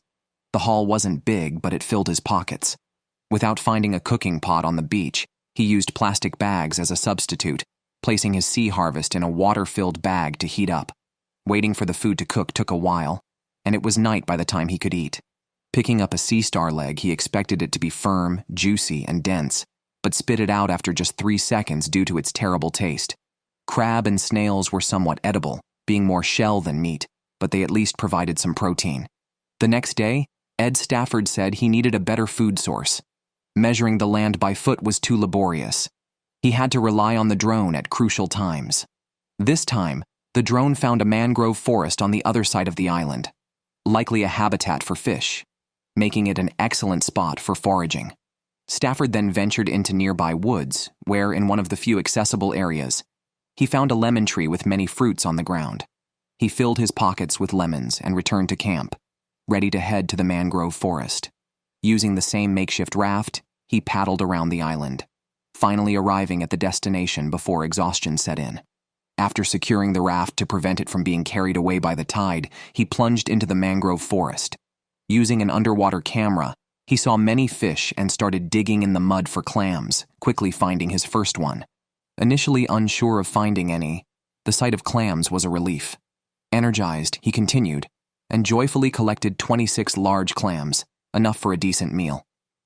Speaker 1: The haul wasn't big, but it filled his pockets. Without finding a cooking pot on the beach, he used plastic bags as a substitute, placing his sea harvest in a water-filled bag to heat up. Waiting for the food to cook took a while, and it was night by the time he could eat. Picking up a sea star leg, he expected it to be firm, juicy, and dense, but spit it out after just 3 seconds due to its terrible taste. Crab and snails were somewhat edible, being more shell than meat, but they at least provided some protein. The next day, Ed Stafford said he needed a better food source. Measuring the land by foot was too laborious. He had to rely on the drone at crucial times. This time, the drone found a mangrove forest on the other side of the island, likely a habitat for fish, making it an excellent spot for foraging. Stafford then ventured into nearby woods, where, in one of the few accessible areas, he found a lemon tree with many fruits on the ground. He filled his pockets with lemons and returned to camp, ready to head to the mangrove forest. Using the same makeshift raft, he paddled around the island, finally arriving at the destination before exhaustion set in. After securing the raft to prevent it from being carried away by the tide, he plunged into the mangrove forest. Using an underwater camera, he saw many fish and started digging in the mud for clams, quickly finding his first one. Initially unsure of finding any, the sight of clams was a relief. Energized, he continued, and joyfully collected 26 large clams, enough for a decent meal.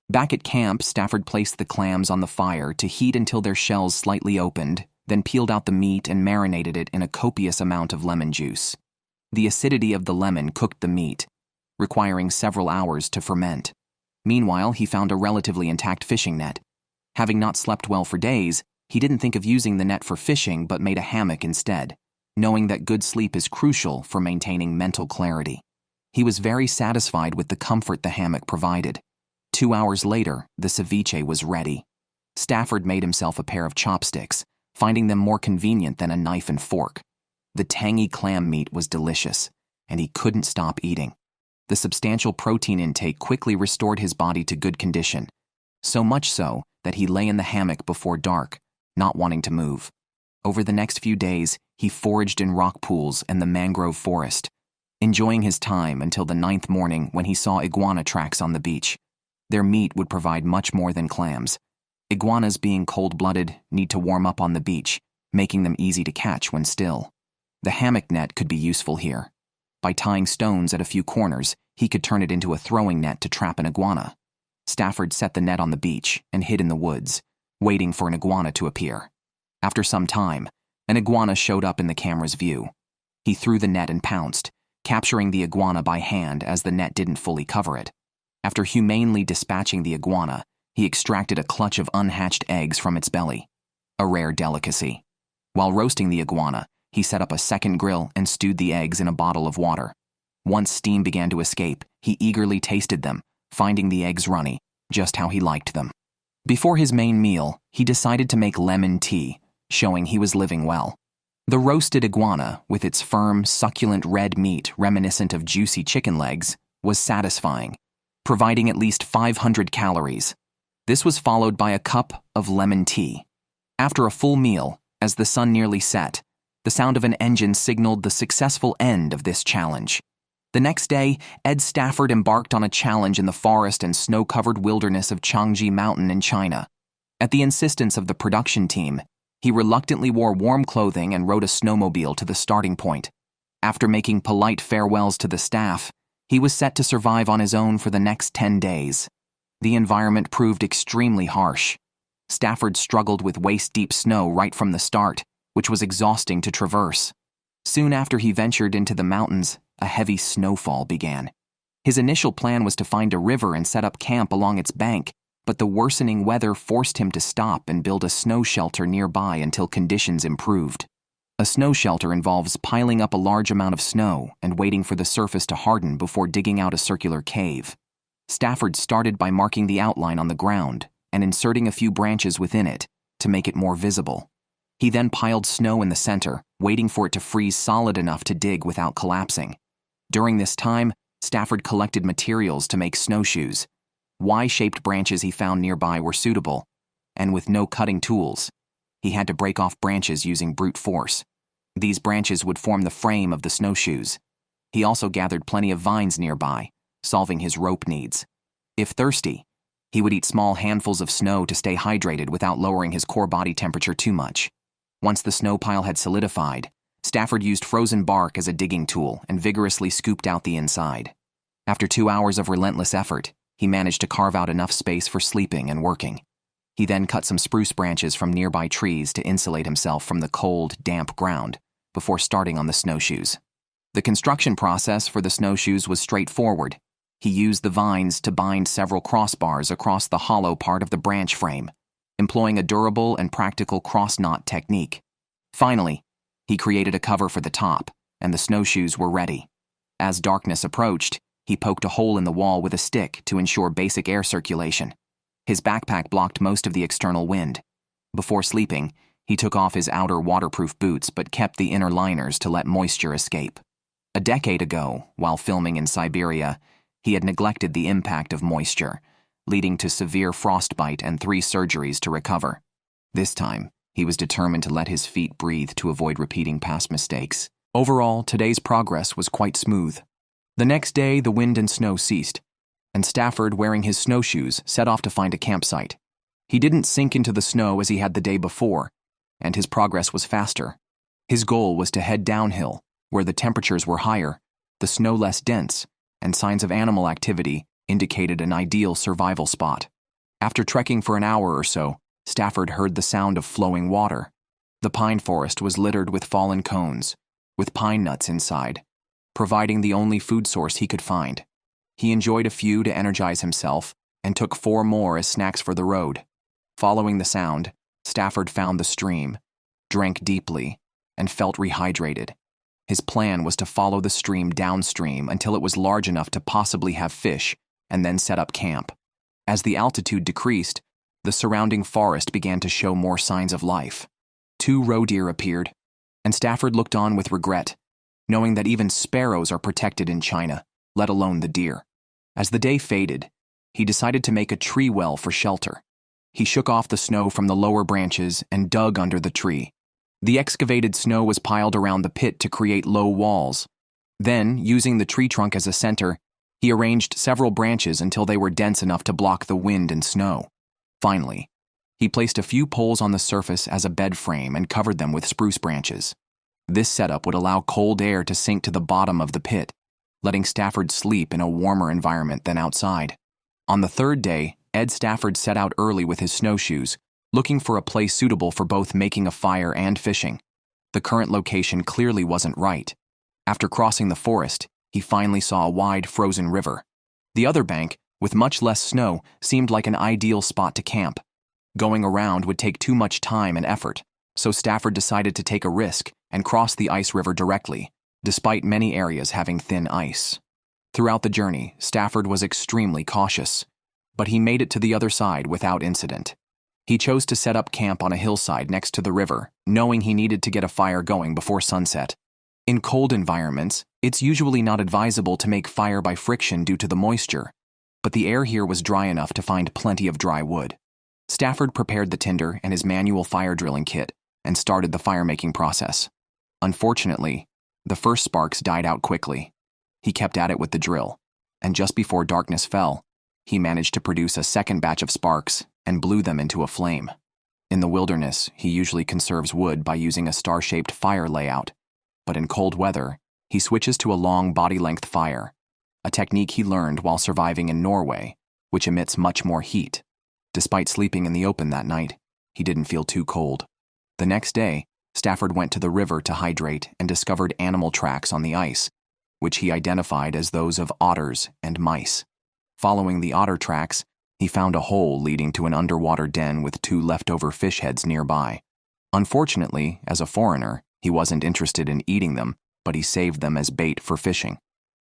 Speaker 1: Back at camp, Stafford placed the clams on the fire to heat until their shells slightly opened, then peeled out the meat and marinated it in a copious amount of lemon juice. The acidity of the lemon cooked the meat, requiring several hours to ferment. Meanwhile, he found a relatively intact fishing net. Having not slept well for days, he didn't think of using the net for fishing but made a hammock instead, knowing that good sleep is crucial for maintaining mental clarity. He was very satisfied with the comfort the hammock provided. 2 hours later, the ceviche was ready. Stafford made himself a pair of chopsticks, finding them more convenient than a knife and fork. The tangy clam meat was delicious, and he couldn't stop eating. The substantial protein intake quickly restored his body to good condition, so much so that he lay in the hammock before dark, not wanting to move. Over the next few days, he foraged in rock pools and the mangrove forest, enjoying his time until the 9th morning when he saw iguana tracks on the beach. Their meat would provide much more than clams. Iguanas, being cold-blooded, need to warm up on the beach, making them easy to catch when still. The hammock net could be useful here. By tying stones at a few corners, he could turn it into a throwing net to trap an iguana. Stafford set the net on the beach and hid in the woods, waiting for an iguana to appear. After some time, an iguana showed up in the camera's view. He threw the net and pounced, capturing the iguana by hand as the net didn't fully cover it. After humanely dispatching the iguana, he extracted a clutch of unhatched eggs from its belly, a rare delicacy. While roasting the iguana, he set up a second grill and stewed the eggs in a bottle of water. Once steam began to escape, he eagerly tasted them, finding the eggs runny, just how he liked them. Before his main meal, he decided to make lemon tea, showing he was living well. The roasted iguana, with its firm, succulent red meat reminiscent of juicy chicken legs, was satisfying, providing at least 500 calories. This was followed by a cup of lemon tea. After a full meal, as the sun nearly set, the sound of an engine signaled the successful end of this challenge. The next day, Ed Stafford embarked on a challenge in the forest and snow-covered wilderness of Changji Mountain in China. At the insistence of the production team, he reluctantly wore warm clothing and rode a snowmobile to the starting point. After making polite farewells to the staff, he was set to survive on his own for the next 10 days. The environment proved extremely harsh. Stafford struggled with waist-deep snow right from the start, which was exhausting to traverse. Soon after he ventured into the mountains, a heavy snowfall began. His initial plan was to find a river and set up camp along its bank, but the worsening weather forced him to stop and build a snow shelter nearby until conditions improved. A snow shelter involves piling up a large amount of snow and waiting for the surface to harden before digging out a circular cave. Stafford started by marking the outline on the ground and inserting a few branches within it to make it more visible. He then piled snow in the center, waiting for it to freeze solid enough to dig without collapsing. During this time, Stafford collected materials to make snowshoes. Y-shaped branches he found nearby were suitable, and with no cutting tools, he had to break off branches using brute force. These branches would form the frame of the snowshoes. He also gathered plenty of vines nearby, solving his rope needs. If thirsty, he would eat small handfuls of snow to stay hydrated without lowering his core body temperature too much. Once the snow pile had solidified, Stafford used frozen bark as a digging tool and vigorously scooped out the inside. After 2 hours of relentless effort, he managed to carve out enough space for sleeping and working. He then cut some spruce branches from nearby trees to insulate himself from the cold, damp ground before starting on the snowshoes. The construction process for the snowshoes was straightforward. He used the vines to bind several crossbars across the hollow part of the branch frame, employing a durable and practical cross-knot technique. Finally, he created a cover for the top, and the snowshoes were ready. As darkness approached, he poked a hole in the wall with a stick to ensure basic air circulation. His backpack blocked most of the external wind. Before sleeping, he took off his outer waterproof boots but kept the inner liners to let moisture escape. A decade ago, while filming in Siberia, he had neglected the impact of moisture, leading to severe frostbite and 3 surgeries to recover. This time, he was determined to let his feet breathe to avoid repeating past mistakes. Overall, today's progress was quite smooth. The next day, the wind and snow ceased, and Stafford, wearing his snowshoes, set off to find a campsite. He didn't sink into the snow as he had the day before, and his progress was faster. His goal was to head downhill, where the temperatures were higher, the snow less dense, and signs of animal activity indicated an ideal survival spot. After trekking for an hour or so, Stafford heard the sound of flowing water. The pine forest was littered with fallen cones, with pine nuts inside, providing the only food source he could find. He enjoyed a few to energize himself and took 4 more as snacks for the road. Following the sound, Stafford found the stream, drank deeply, and felt rehydrated. His plan was to follow the stream downstream until it was large enough to possibly have fish, and then set up camp. As the altitude decreased, the surrounding forest began to show more signs of life. 2 roe deer appeared, and Stafford looked on with regret, knowing that even sparrows are protected in China, let alone the deer. As the day faded, he decided to make a tree well for shelter. He shook off the snow from the lower branches and dug under the tree. The excavated snow was piled around the pit to create low walls. Then, using the tree trunk as a center, he arranged several branches until they were dense enough to block the wind and snow. Finally, he placed a few poles on the surface as a bed frame and covered them with spruce branches. This setup would allow cold air to sink to the bottom of the pit, letting Stafford sleep in a warmer environment than outside. On the 3rd day, Ed Stafford set out early with his snowshoes, looking for a place suitable for both making a fire and fishing. The current location clearly wasn't right. After crossing the forest, he finally saw a wide, frozen river. The other bank, with much less snow, seemed like an ideal spot to camp. Going around would take too much time and effort, so Stafford decided to take a risk and cross the ice river directly, despite many areas having thin ice. Throughout the journey, Stafford was extremely cautious, but he made it to the other side without incident. He chose to set up camp on a hillside next to the river, knowing he needed to get a fire going before sunset. In cold environments, it's usually not advisable to make fire by friction due to the moisture, but the air here was dry enough to find plenty of dry wood. Stafford prepared the tinder and his manual fire drilling kit and started the fire-making process. Unfortunately, the first sparks died out quickly. He kept at it with the drill, and just before darkness fell, he managed to produce a second batch of sparks and blew them into a flame. In the wilderness, he usually conserves wood by using a star-shaped fire layout, but in cold weather, he switches to a long body-length fire, a technique he learned while surviving in Norway, which emits much more heat. Despite sleeping in the open that night, he didn't feel too cold. The next day, Stafford went to the river to hydrate and discovered animal tracks on the ice, which he identified as those of otters and mice. Following the otter tracks, he found a hole leading to an underwater den with 2 leftover fish heads nearby. Unfortunately, as a foreigner, he wasn't interested in eating them, but he saved them as bait for fishing.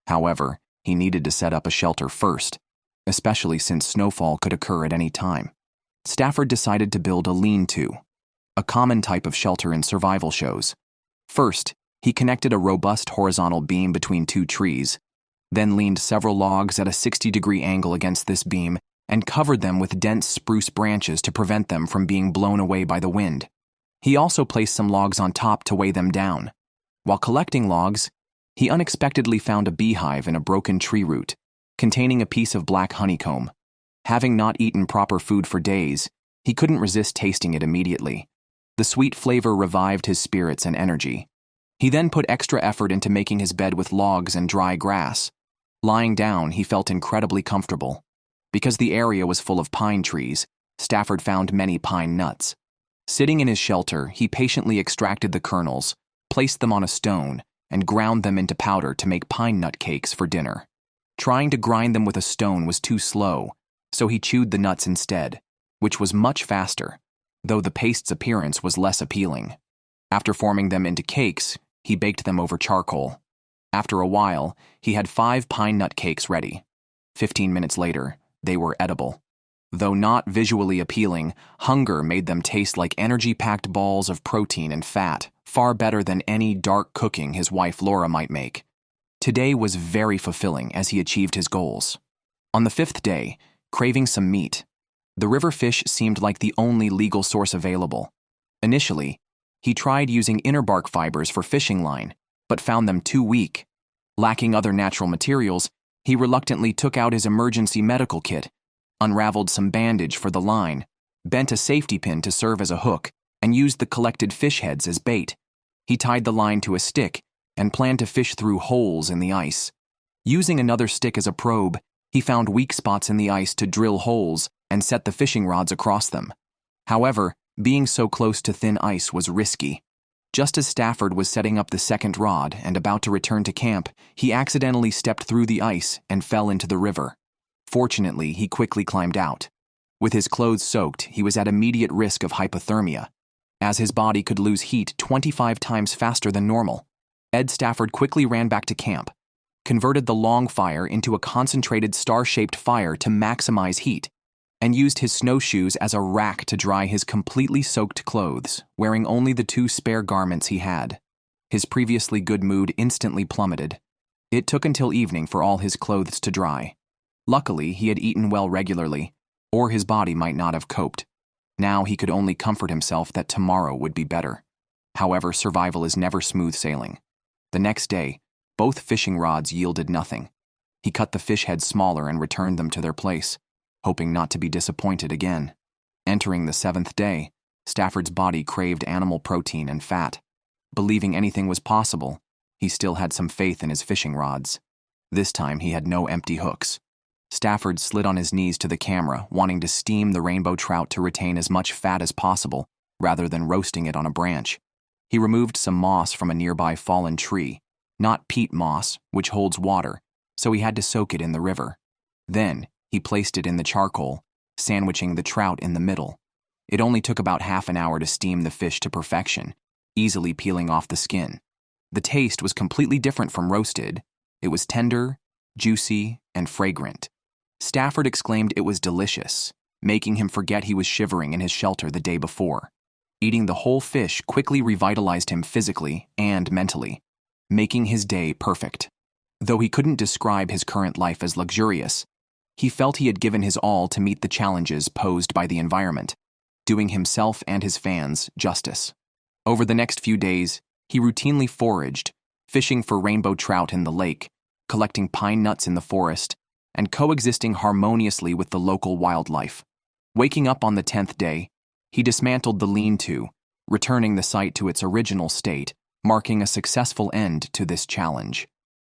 Speaker 1: However, he needed to set up a shelter first, especially since snowfall could occur at any time. Stafford decided to build a lean-to. a common type of shelter in survival shows. First, he connected a robust horizontal beam between two trees, then leaned several logs at a 60-degree angle against this beam and covered them with dense spruce branches to prevent them from being blown away by the wind. He also placed some logs on top to weigh them down. While collecting logs, he unexpectedly found a beehive in a broken tree root, containing a piece of black honeycomb. Having not eaten proper food for days, he couldn't resist tasting it immediately. The sweet flavor revived his spirits and energy. He then put extra effort into making his bed with logs and dry grass. Lying down, he felt incredibly comfortable. Because the area was full of pine trees, Stafford found many pine nuts. Sitting in his shelter, he patiently extracted the kernels, placed them on a stone, and ground them into powder to make pine nut cakes for dinner. Trying to grind them with a stone was too slow, so he chewed the nuts instead, which was much faster, though the paste's appearance was less appealing. After forming them into cakes, he baked them over charcoal. After a while, he had 5 pine nut cakes ready. 15 minutes later, they were edible. Though not visually appealing, hunger made them taste like energy-packed balls of protein and fat, far better than any dark cooking his wife Laura might make. Today was very fulfilling as he achieved his goals. On the 5th day, craving some meat, the river fish seemed like the only legal source available. Initially, he tried using inner bark fibers for fishing line, but found them too weak. Lacking other natural materials, he reluctantly took out his emergency medical kit, unraveled some bandage for the line, bent a safety pin to serve as a hook, and used the collected fish heads as bait. He tied the line to a stick and planned to fish through holes in the ice. Using another stick as a probe, he found weak spots in the ice to drill holes and set the fishing rods across them. However, being so close to thin ice was risky. Just as Stafford was setting up the second rod and about to return to camp, he accidentally stepped through the ice and fell into the river. Fortunately, he quickly climbed out. With his clothes soaked, he was at immediate risk of hypothermia, as his body could lose heat 25 times faster than normal. Ed Stafford quickly ran back to camp, converted the long fire into a concentrated star-shaped fire to maximize heat, and used his snowshoes as a rack to dry his completely soaked clothes, wearing only the 2 spare garments he had. His previously good mood instantly plummeted. It took until evening for all his clothes to dry. Luckily, he had eaten well regularly, or his body might not have coped. Now he could only comfort himself that tomorrow would be better. However, survival is never smooth sailing. The next day, both fishing rods yielded nothing. He cut the fish heads smaller and returned them to their place, hoping not to be disappointed again. Entering the 7th day, Stafford's body craved animal protein and fat. Believing anything was possible, he still had some faith in his fishing rods. This time he had no empty hooks. Stafford slid on his knees to the camera, wanting to steam the rainbow trout to retain as much fat as possible, rather than roasting it on a branch. He removed some moss from a nearby fallen tree, not peat moss, which holds water, so he had to soak it in the river. Then, he placed it in the charcoal, sandwiching the trout in the middle. It only took about half an hour to steam the fish to perfection, easily peeling off the skin. The taste was completely different from roasted. It was tender, juicy, and fragrant. Stafford exclaimed it was delicious, making him forget he was shivering in his shelter the day before. Eating the whole fish quickly revitalized him physically and mentally, making his day perfect. Though he couldn't describe his current life as luxurious, he felt he had given his all to meet the challenges posed by the environment, doing himself and his fans justice. Over the next few days, he routinely foraged, fishing for rainbow trout in the lake, collecting pine nuts in the forest, and coexisting harmoniously with the local wildlife. Waking up on the 10th day, he dismantled the lean-to, returning the site to its original state, marking a successful end to this challenge.